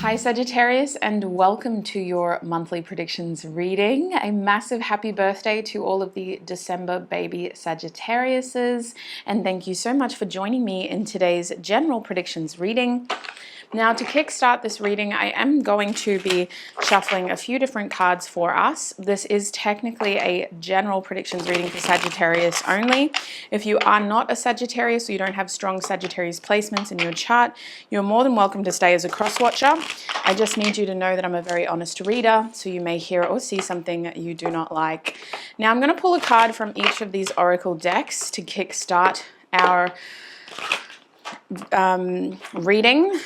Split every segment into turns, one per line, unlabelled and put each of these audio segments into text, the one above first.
Hi Sagittarius, and welcome to your monthly predictions reading. A massive happy birthday to all of the December baby Sagittariuses, and thank you so much for joining me in today's general predictions reading. Now, to kickstart this reading, I am going to be shuffling a few different cards for us. This is technically a general predictions reading for Sagittarius only. If you are not a Sagittarius or you don't have strong Sagittarius placements in your chart, you're more than welcome to stay as a cross-watcher. I just need you to know that I'm a very honest reader, so you may hear or see something that you do not like. Now, I'm going to pull a card from each of these oracle decks to kickstart our reading.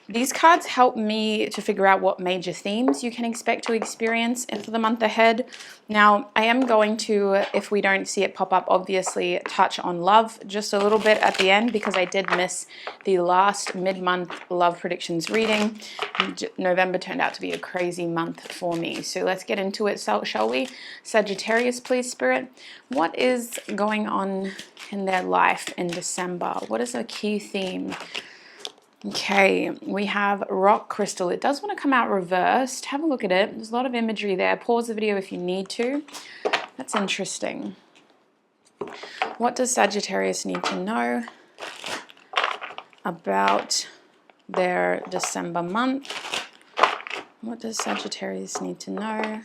These cards help me to figure out what major themes you can expect to experience for the month ahead. Now, I am going to, if we don't see it pop up, obviously touch on love just a little bit at the end because I did miss the last mid-month love predictions reading. November turned out to be a crazy month for me. So let's get into it, shall we? Sagittarius, please, Spirit. What is going on in their life in December? What is a key theme? Okay, we have rock crystal. It does want to come out reversed. Have a look at it. There's a lot of imagery there. Pause the video if you need to. That's interesting. What does Sagittarius need to know about their December month? What does Sagittarius need to know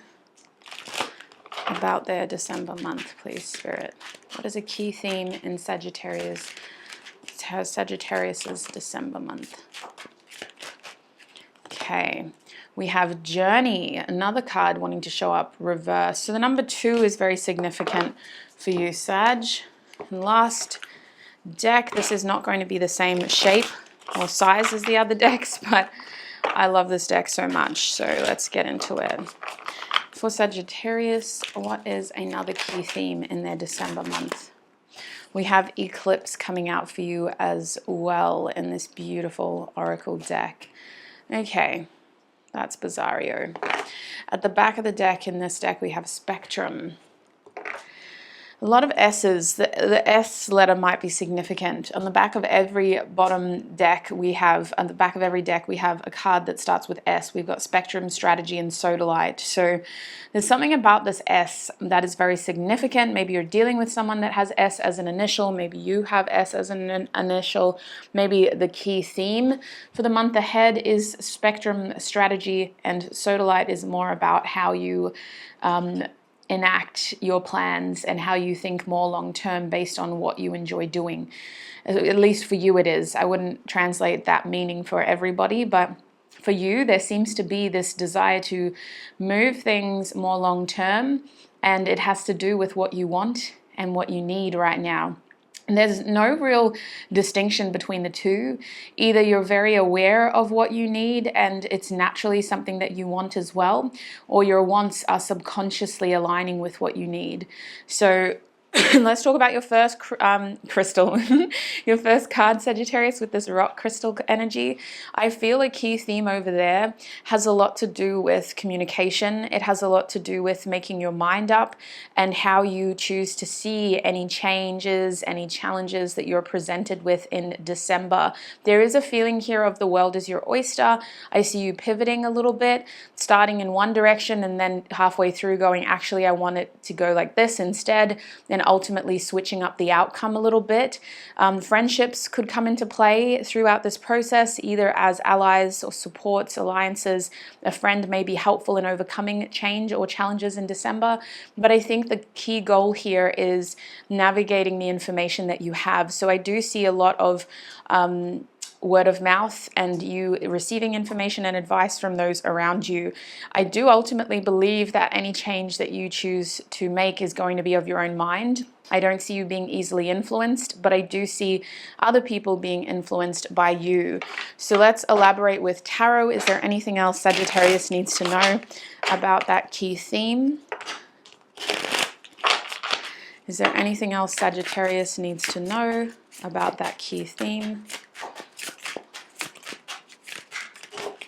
about their December month, please, Spirit? What is a key theme in Sagittarius? Sagittarius's December month. Okay, we have journey, another card wanting to show up reverse. So the number 2 is very significant for you, Sag. And last deck, this is not going to be the same shape or size as the other decks, but I love this deck so much. So let's get into it. For Sagittarius, what is another key theme in their December month? We have eclipse coming out for you as well in this beautiful oracle deck. Okay, that's Bizarro. At the back of the deck in this deck, we have spectrum. A lot of S's. The S letter might be significant. On the back of every bottom deck we have, on the back of every deck we have a card that starts with S. We've got spectrum, strategy, and sodalite. So there's something about this S that is very significant. Maybe you're dealing with someone that has S as an initial. Maybe you have S as an initial. Maybe the key theme for the month ahead is spectrum, strategy, and sodalite is more about how you enact your plans and how you think more long-term based on what you enjoy doing. At least for you it is. I wouldn't translate that meaning for everybody, but for you there seems to be this desire to move things more long-term, and it has to do with what you want and what you need right now. And there's no real distinction between the two. Either you're very aware of what you need and it's naturally something that you want as well, or your wants are subconsciously aligning with what you need. So let's talk about your first crystal, your first card, Sagittarius, with this rock crystal energy. I feel a key theme over there has a lot to do with communication. It has a lot to do with making your mind up and how you choose to see any changes, any challenges that you're presented with in December. There is a feeling here of the world is your oyster. I see you pivoting a little bit, starting in one direction and then halfway through going, actually, I want it to go like this instead. And ultimately switching up the outcome a little bit. Friendships could come into play throughout this process, either as allies or supports, alliances. A friend may be helpful in overcoming change or challenges in December, but I think the key goal here is navigating the information that you have. So I do see a lot of word of mouth and you receiving information and advice from those around you. I do ultimately believe that any change that you choose to make is going to be of your own mind. I don't see you being easily influenced, but I do see other people being influenced by you. So let's elaborate with tarot. Is there anything else Sagittarius needs to know about that key theme? Is there anything else Sagittarius needs to know about that key theme?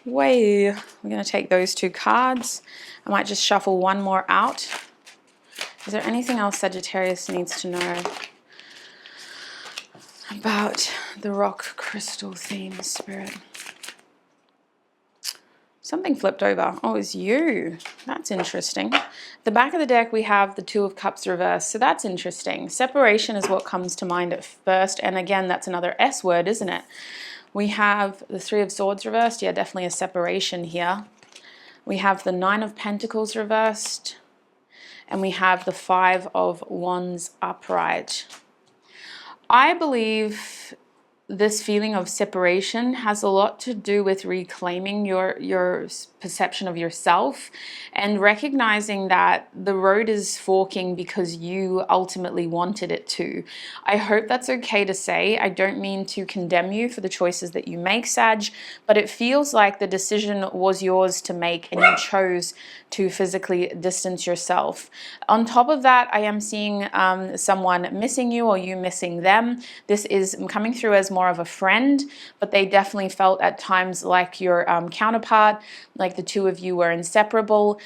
We're going to take those 2 cards. I might just shuffle one more out. Is there anything else Sagittarius needs to know about the rock crystal theme, Spirit? Something flipped over. Oh, it's you. That's interesting. The back of the deck, we have the Two of Cups reversed. So that's interesting. Separation is what comes to mind at first. And again, that's another S word, isn't it? We have the Three of Swords reversed. Yeah, definitely a separation here. We have the Nine of Pentacles reversed. And we have the Five of Wands upright. I believe this feeling of separation has a lot to do with reclaiming your perception of yourself and recognizing that the road is forking because you ultimately wanted it to. I hope that's okay to say. I don't mean to condemn you for the choices that you make, Sag, but it feels like the decision was yours to make and you chose to physically distance yourself. On top of that, I am seeing someone missing you or you missing them. This is coming through as more of a friend, but they definitely felt at times like your counterpart, like the two of you were inseparable.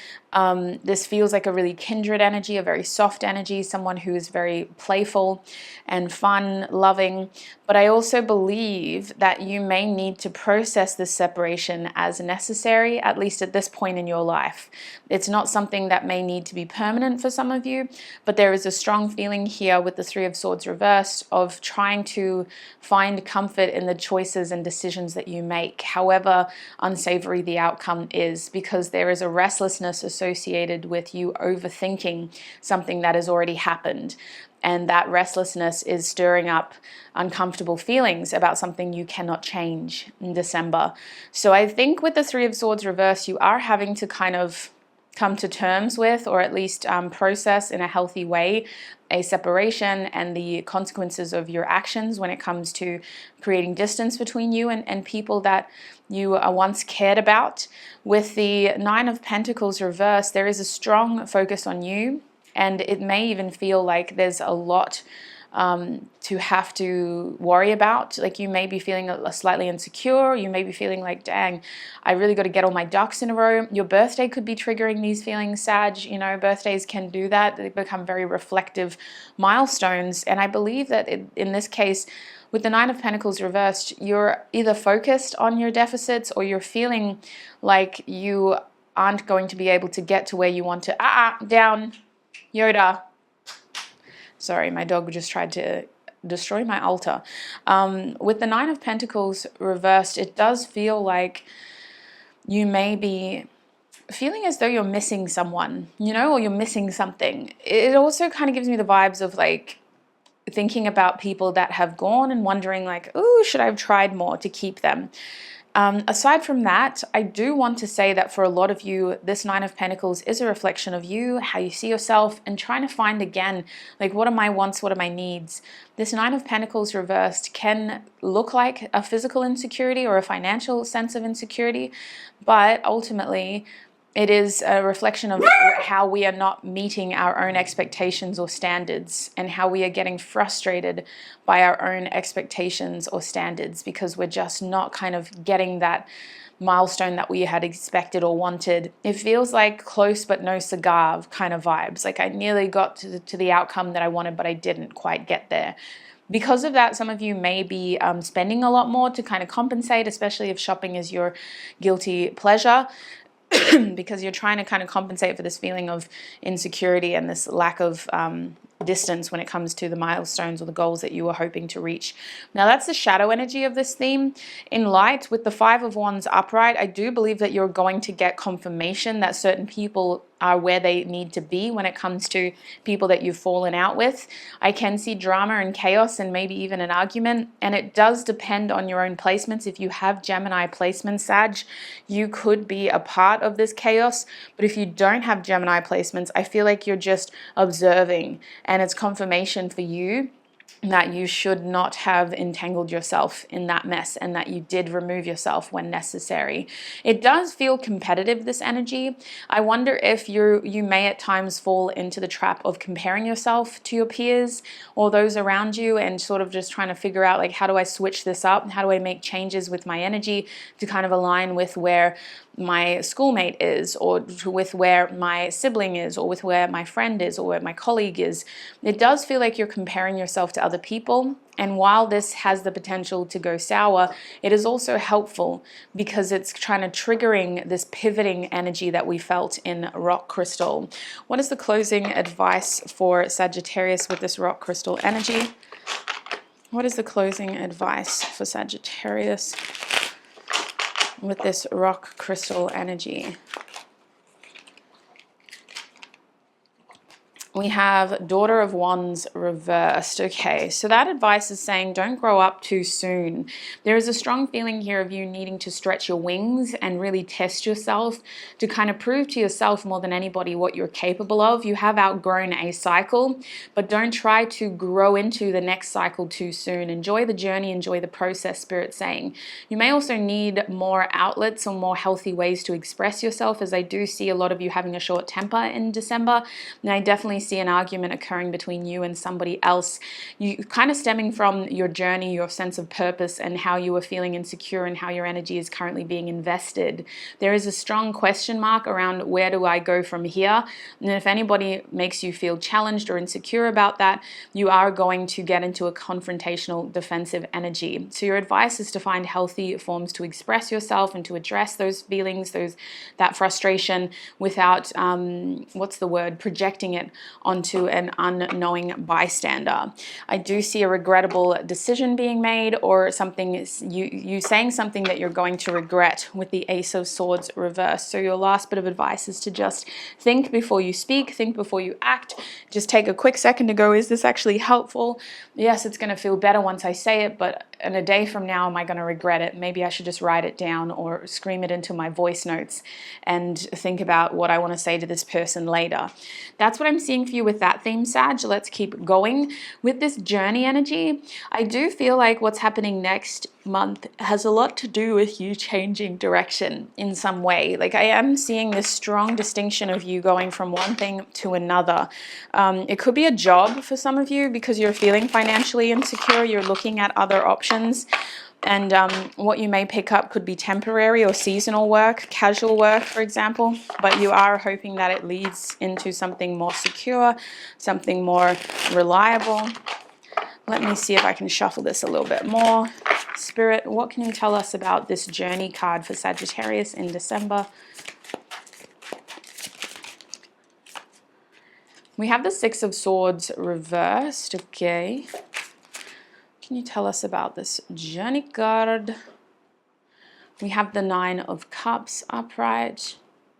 This feels like a really kindred energy, a very soft energy, someone who is very playful and fun, loving. But I also believe that you may need to process this separation as necessary, at least at this point in your life. It's not something that may need to be permanent for some of you, but there is a strong feeling here with the Three of Swords reversed of trying to find comfort in the choices and decisions that you make, however unsavory the outcome is, because there is a restlessness associated with you overthinking something that has already happened. And that restlessness is stirring up uncomfortable feelings about something you cannot change in December. So I think with the Three of Swords reversed, you are having to kind of come to terms with, or at least process in a healthy way, a separation and the consequences of your actions when it comes to creating distance between you and people that you once cared about. With the Nine of Pentacles reversed, there is a strong focus on you, and it may even feel like there's a lot to have to worry about. Like you may be feeling slightly insecure. You may be feeling like, dang, I really got to get all my ducks in a row. Your birthday could be triggering these feelings, Sag. You know, birthdays can do that. They become very reflective milestones. And I believe that in this case, with the Nine of Pentacles reversed, you're either focused on your deficits or you're feeling like you aren't going to be able to get to where you want to. Down, Yoda. Sorry, my dog just tried to destroy my altar. With the Nine of Pentacles reversed, it does feel like you may be feeling as though you're missing someone, you know, or you're missing something. It also kind of gives me the vibes of like thinking about people that have gone and wondering like, oh, should I have tried more to keep them? Aside from that, I do want to say that for a lot of you, this Nine of Pentacles is a reflection of you, how you see yourself, and trying to find again, like, what are my wants, what are my needs? This Nine of Pentacles reversed can look like a physical insecurity or a financial sense of insecurity, but ultimately, it is a reflection of how we are not meeting our own expectations or standards and how we are getting frustrated by our own expectations or standards because we're just not kind of getting that milestone that we had expected or wanted. It feels like close but no cigar kind of vibes. Like I nearly got to the outcome that I wanted, but I didn't quite get there. Because of that, some of you may be spending a lot more to kind of compensate, especially if shopping is your guilty pleasure. Because you're trying to kind of compensate for this feeling of insecurity and this lack of distance when it comes to the milestones or the goals that you were hoping to reach. Now that's the shadow energy of this theme. In light, with the Five of Wands upright, I do believe that you're going to get confirmation that certain people are where they need to be when it comes to people that you've fallen out with. I can see drama and chaos and maybe even an argument, and it does depend on your own placements. If you have Gemini placements, Sag, you could be a part of this chaos, but if you don't have Gemini placements, I feel like you're just observing, and it's confirmation for you that you should not have entangled yourself in that mess and that you did remove yourself when necessary. It does feel competitive, this energy. I wonder if you may at times fall into the trap of comparing yourself to your peers or those around you and sort of just trying to figure out like, how do I switch this up? How do I make changes with my energy to kind of align with where my schoolmate is, or with where my sibling is, or with where my friend is, or where my colleague is? It does feel like you're comparing yourself to other people. And while this has the potential to go sour, it is also helpful because it's trying to triggering this pivoting energy that we felt in rock crystal. What is the closing advice for Sagittarius with this rock crystal energy? What is the closing advice for Sagittarius with this rock crystal energy? We have Daughter of Wands reversed. Okay, so that advice is saying don't grow up too soon. There is a strong feeling here of you needing to stretch your wings and really test yourself to kind of prove to yourself more than anybody what you're capable of. You have outgrown a cycle, but don't try to grow into the next cycle too soon. Enjoy the journey, enjoy the process, Spirit's saying. You may also need more outlets or more healthy ways to express yourself, as I do see a lot of you having a short temper in December, and I definitely see an argument occurring between you and somebody else. You kind of stemming from your journey, your sense of purpose, and how you are feeling insecure and how your energy is currently being invested. There is a strong question mark around where do I go from here? And if anybody makes you feel challenged or insecure about that, you are going to get into a confrontational defensive energy. So your advice is to find healthy forms to express yourself and to address those feelings, that frustration without, projecting it onto an unknowing bystander. I do see a regrettable decision being made, or something you saying something that you're going to regret with the Ace of Swords reversed. So your last bit of advice is to just think before you speak, think before you act. Just take a quick second to go, is this actually helpful? Yes, it's going to feel better once I say it, but in a day from now, am I going to regret it? Maybe I should just write it down or scream it into my voice notes and think about what I want to say to this person later. That's what I'm seeing for you with that theme, Sag. Let's keep going. With this journey energy, I do feel like what's happening next month has a lot to do with you changing direction in some way. Like I am seeing this strong distinction of you going from one thing to another. It could be a job for some of you because you're feeling financially insecure. You're looking at other options. And what you may pick up could be temporary or seasonal work, casual work, for example, but you are hoping that it leads into something more secure, something more reliable. Let me see if I can shuffle this a little bit more. Spirit, what can you tell us about this journey card for Sagittarius in December? We have the Six of Swords reversed. Okay. Can you tell us about this journey card? We have the Nine of Cups upright.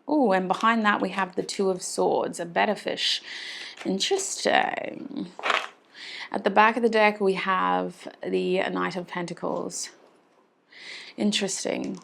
Oh, and behind that we have the Two of Swords, a better fish. Interesting. At the back of the deck we have the Knight of Pentacles. Interesting.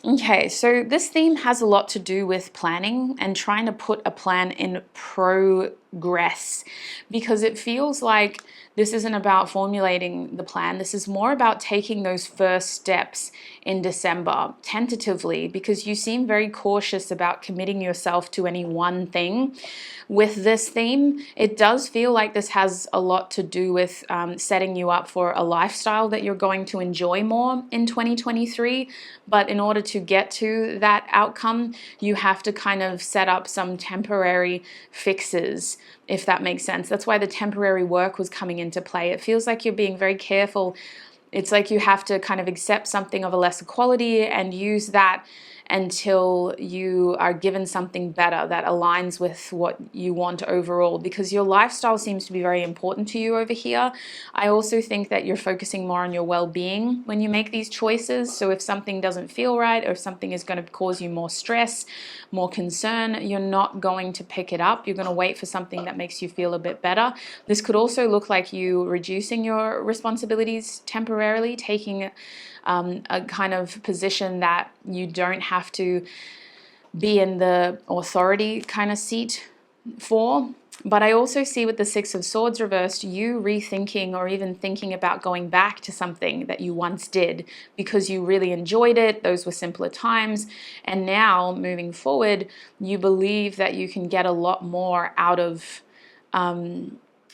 Okay, so this theme has a lot to do with planning and trying to put a plan in progress, because it feels like this isn't about formulating the plan. This is more about taking those first steps in December, tentatively, because you seem very cautious about committing yourself to any one thing. With this theme, it does feel like this has a lot to do with setting you up for a lifestyle that you're going to enjoy more in 2023. But in order to get to that outcome, you have to kind of set up some temporary fixes, if that makes sense. That's why the temporary work was coming into play. It feels like you're being very careful. It's like you have to kind of accept something of a lesser quality and use that until you are given something better that aligns with what you want overall, because your lifestyle seems to be very important to you over here. I also think that you're focusing more on your well-being when you make these choices. So if something doesn't feel right, or if something is going to cause you more stress, more concern, you're not going to pick it up. You're going to wait for something that makes you feel a bit better. This could also look like you reducing your responsibilities temporarily, taking a kind of position that you don't have to be in the authority kind of seat for. But I also see with the Six of Swords reversed, you rethinking or even thinking about going back to something that you once did because you really enjoyed it. Those were simpler times. And now moving forward, you believe that you can get a lot more out of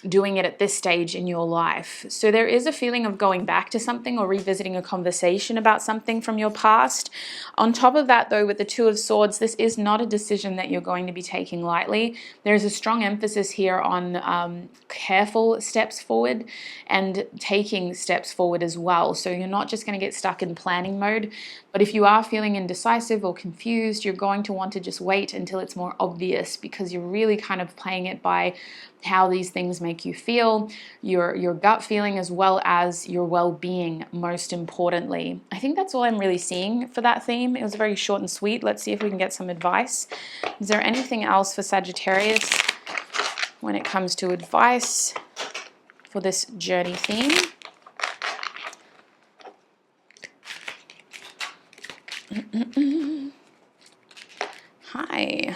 doing it at this stage in your life. So there is a feeling of going back to something or revisiting a conversation about something from your past. On top of that, though, with the Two of Swords, this is not a decision that you're going to be taking lightly. There's a strong emphasis here on careful steps forward and taking steps forward as well. So you're not just going to get stuck in planning mode, but if you are feeling indecisive or confused, you're going to want to just wait until it's more obvious, because you're really kind of playing it by how these things make you feel, your gut feeling, as well as your well-being, most importantly. I think that's all I'm really seeing for that theme. It was very short and sweet. Let's see if we can get some advice. Is there anything else for Sagittarius when it comes to advice for this journey theme? Hi.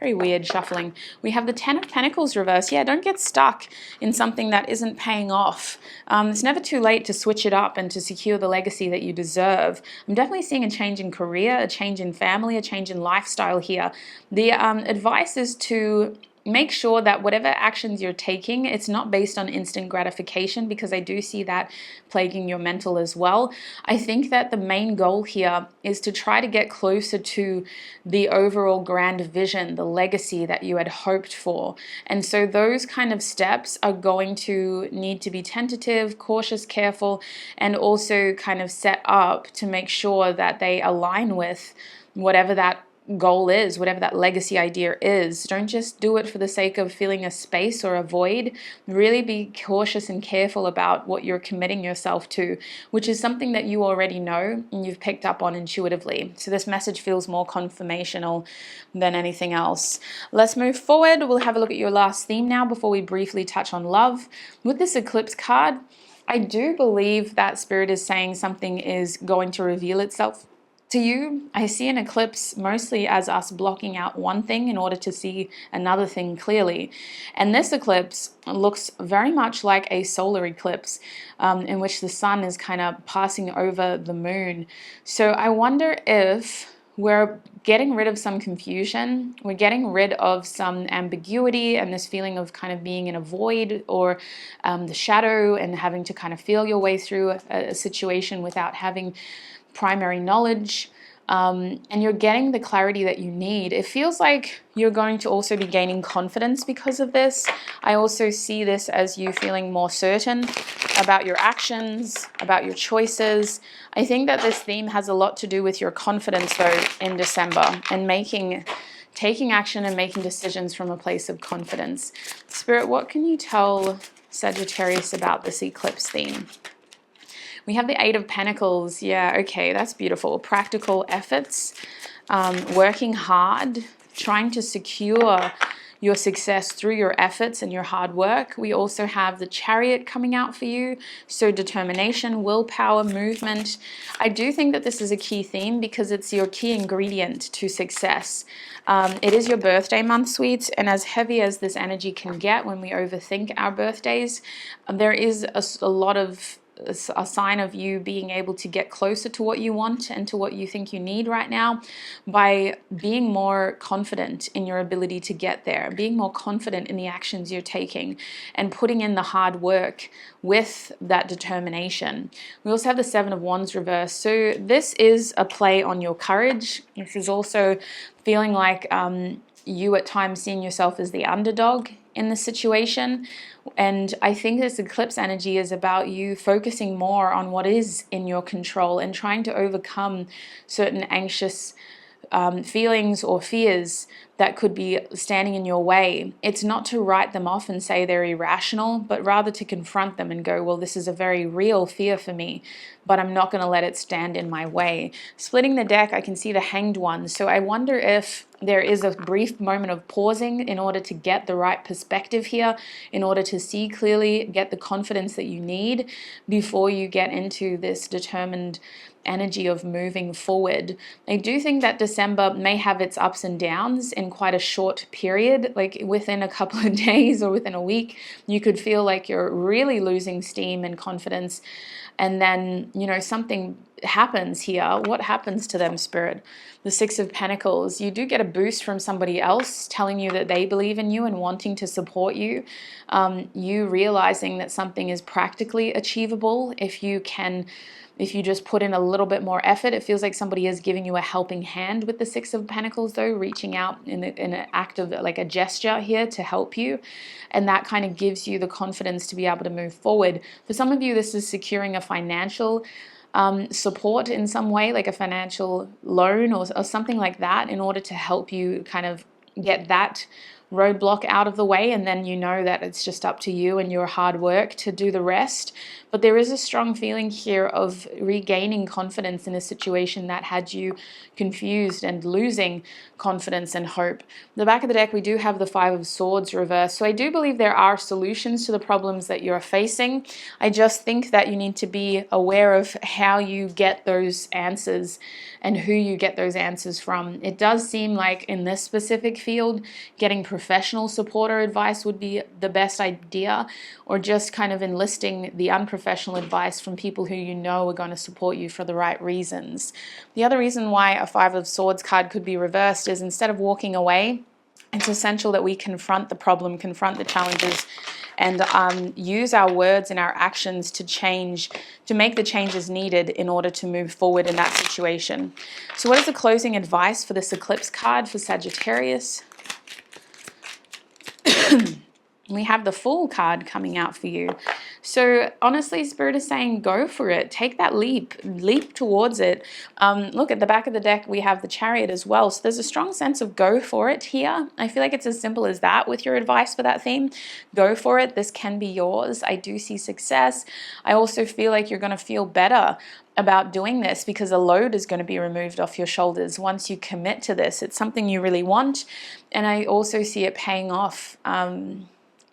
Very weird shuffling. We have the Ten of Pentacles reversed. Yeah, don't get stuck in something that isn't paying off. It's never too late to switch it up and to secure the legacy that you deserve. I'm definitely seeing a change in career, a change in family, a change in lifestyle here. The advice is to make sure that whatever actions you're taking, it's not based on instant gratification, because I do see that plaguing your mental as well. I think that the main goal here is to try to get closer to the overall grand vision, the legacy that you had hoped for. And so those kind of steps are going to need to be tentative, cautious, careful, and also kind of set up to make sure that they align with whatever that goal is, whatever that legacy idea is. Don't just do it for the sake of filling a space or a void. Really be cautious and careful about what you're committing yourself to, which is something that you already know and you've picked up on intuitively. So this message feels more confirmational than anything else. Let's move forward. We'll have a look at your last theme now before we briefly touch on love. With this eclipse card, I do believe that Spirit is saying something is going to reveal itself to you. I see an eclipse mostly as us blocking out one thing in order to see another thing clearly. And this eclipse looks very much like a solar eclipse in which the sun is kind of passing over the moon. So I wonder if we're getting rid of some confusion, we're getting rid of some ambiguity and this feeling of kind of being in a void or the shadow and having to kind of feel your way through a situation without having primary knowledge, and you're getting the clarity that you need. It feels like you're going to also be gaining confidence because of this. I also see this as you feeling more certain about your actions, about your choices. I think that this theme has a lot to do with your confidence, though, in December, and taking action and making decisions from a place of confidence. Spirit, what can you tell Sagittarius about this eclipse theme? We have the Eight of Pentacles. Yeah, okay, that's beautiful. Practical efforts, working hard, trying to secure your success through your efforts and your hard work. We also have the Chariot coming out for you. So determination, willpower, movement. I do think that this is a key theme because it's your key ingredient to success. It is your birthday month, sweets, and as heavy as this energy can get when we overthink our birthdays, there is a lot of a sign of you being able to get closer to what you want and to what you think you need right now by being more confident in your ability to get there, being more confident in the actions you're taking and putting in the hard work with that determination. We also have the Seven of Wands reversed. So this is a play on your courage. This is also feeling like you at times seeing yourself as the underdog in the situation. And I think this eclipse energy is about you focusing more on what is in your control and trying to overcome certain anxious feelings or fears that could be standing in your way. It's not to write them off and say they're irrational, but rather to confront them and go, well, this is a very real fear for me, but I'm not going to let it stand in my way. Splitting the deck, I can see the Hanged One. So I wonder if there is a brief moment of pausing in order to get the right perspective here, in order to see clearly, get the confidence that you need before you get into this determined energy of moving forward. I do think that December may have its ups and downs in quite a short period, like within a couple of days or within a week, you could feel like you're really losing steam and confidence. And then, you know, something happens here? What happens to them, Spirit? The Six of Pentacles. You do get a boost from somebody else telling you that they believe in you and wanting to support you. You realizing that something is practically achievable if you just put in a little bit more effort. It feels like somebody is giving you a helping hand with the Six of Pentacles, though, reaching out in an act of like a gesture here to help you. And that kind of gives you the confidence to be able to move forward. For some of you, this is securing a financial support in some way, like a financial loan or something like that, in order to help you kind of get that roadblock out of the way, and then you know that it's just up to you and your hard work to do the rest. But there is a strong feeling here of regaining confidence in a situation that had you confused and losing confidence and hope. The back of the deck, we do have the Five of Swords reversed. So I do believe there are solutions to the problems that you're facing. I just think that you need to be aware of how you get those answers and who you get those answers from. It does seem like in this specific field, getting professional support or advice would be the best idea, or just kind of enlisting the unprofessional advice from people who you know are going to support you for the right reasons. The other reason why a Five of Swords card could be reversed is instead of walking away, it's essential that we confront the problem, confront the challenges, and use our words and our actions to make the changes needed in order to move forward in that situation. So what is the closing advice for this eclipse card for Sagittarius? We have the Fool card coming out for you. So honestly, Spirit is saying go for it. Take that leap towards it. Look, at the back of the deck, we have the Chariot as well. So there's a strong sense of go for it here. I feel like it's as simple as that with your advice for that theme. Go for it. This can be yours. I do see success. I also feel like you're going to feel better about doing this because a load is going to be removed off your shoulders once you commit to this. It's something you really want. And I also see it paying off.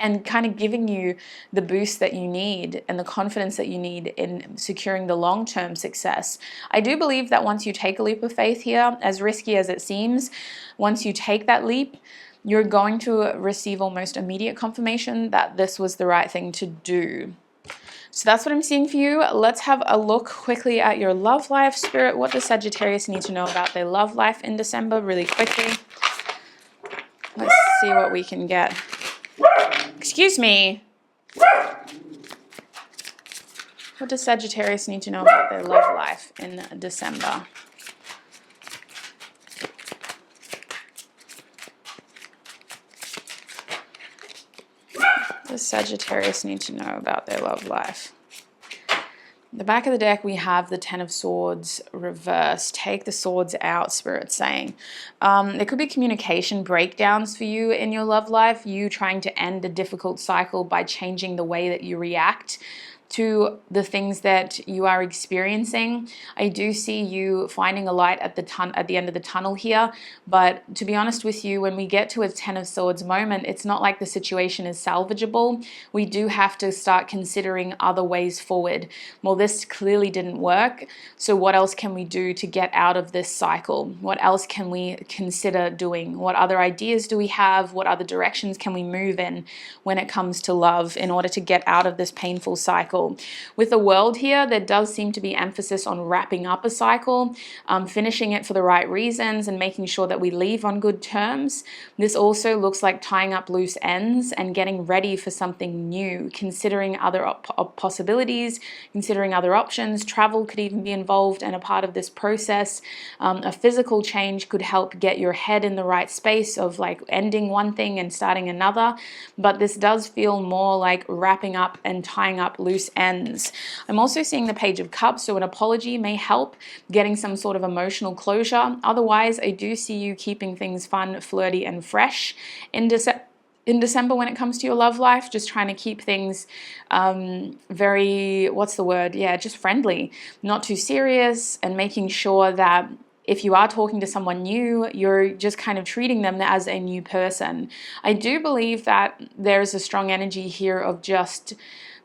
And kind of giving you the boost that you need and the confidence that you need in securing the long-term success. I do believe that once you take a leap of faith here, as risky as it seems, once you take that leap, you're going to receive almost immediate confirmation that this was the right thing to do. So that's what I'm seeing for you. Let's have a look quickly at your love life, Spirit. What does Sagittarius need to know about their love life in December really quickly? Let's see what we can get. Excuse me. What does Sagittarius need to know about their love life in December? What does Sagittarius need to know about their love life? The back of the deck, we have the Ten of Swords reversed. Take the swords out, Spirit saying. There could be communication breakdowns for you in your love life, you trying to end a difficult cycle by changing the way that you react to the things that you are experiencing. I do see you finding a light at the end of the tunnel here, but to be honest with you, when we get to a Ten of Swords moment, it's not like the situation is salvageable. We do have to start considering other ways forward. Well, this clearly didn't work, so what else can we do to get out of this cycle? What else can we consider doing? What other ideas do we have? What other directions can we move in when it comes to love in order to get out of this painful cycle? With the World here, there does seem to be emphasis on wrapping up a cycle, finishing it for the right reasons, and making sure that we leave on good terms. This also looks like tying up loose ends and getting ready for something new, considering other possibilities, considering other options. Travel could even be involved and a part of this process. A physical change could help get your head in the right space of like ending one thing and starting another. But this does feel more like wrapping up and tying up loose ends. I'm also seeing the Page of Cups, so an apology may help getting some sort of emotional closure. Otherwise, I do see you keeping things fun, flirty, and fresh in December when it comes to your love life, just trying to keep things very, what's the word? Yeah, just friendly, not too serious, and making sure that if you are talking to someone new, you're just kind of treating them as a new person. I do believe that there's a strong energy here of just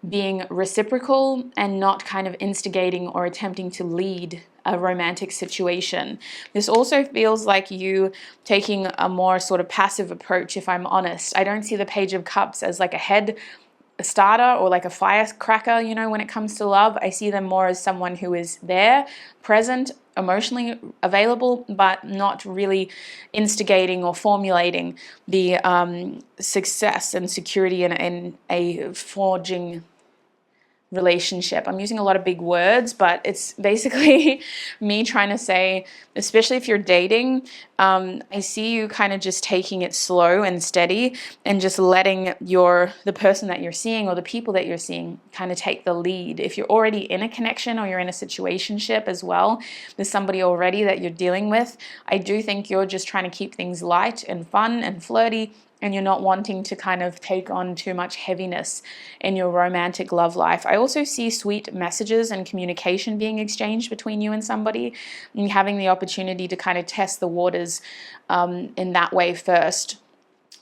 being reciprocal and not kind of instigating or attempting to lead a romantic situation. This also feels like you taking a more sort of passive approach, if I'm honest. I don't see the Page of Cups as like a head starter or like a firecracker, you know, when it comes to love. I see them more as someone who is there, present, emotionally available, but not really instigating or formulating the success and security in a forging relationship. I'm using a lot of big words, but it's basically me trying to say, especially if you're dating, I see you kind of just taking it slow and steady and just letting the person that you're seeing or the people that you're seeing kind of take the lead. If you're already in a connection or you're in a situationship as well, there's somebody already that you're dealing with, I do think you're just trying to keep things light and fun and flirty, and you're not wanting to kind of take on too much heaviness in your romantic love life. I also see sweet messages and communication being exchanged between you and somebody, and having the opportunity to kind of test the waters in that way first.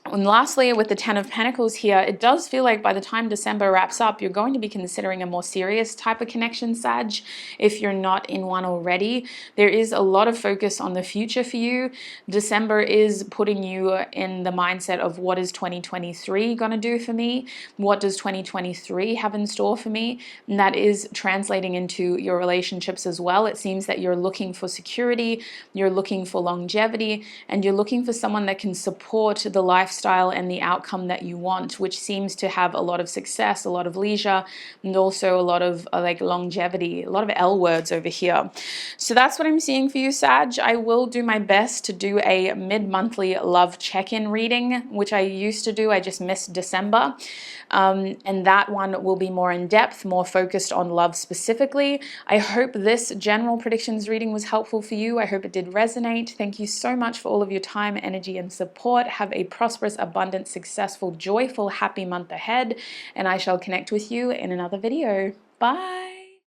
And lastly, with the Ten of Pentacles here, it does feel like by the time December wraps up, you're going to be considering a more serious type of connection, Sag, if you're not in one already. There is a lot of focus on the future for you. December is putting you in the mindset of, what is 2023 going to do for me? What does 2023 have in store for me? And that is translating into your relationships as well. It seems that you're looking for security, you're looking for longevity, and you're looking for someone that can support the lifestyle and the outcome that you want, which seems to have a lot of success, a lot of leisure, and also a lot of like longevity, a lot of L words over here. So that's what I'm seeing for you, Sag. I will do my best to do a mid-monthly love check-in reading, which I used to do. I just missed December. And that one will be more in depth, more focused on love specifically. I hope this general predictions reading was helpful for you. I hope it did resonate. Thank you so much for all of your time, energy, and support. Have a prosperous, abundant, successful, joyful, happy month ahead, and I shall connect with you in another video. Bye.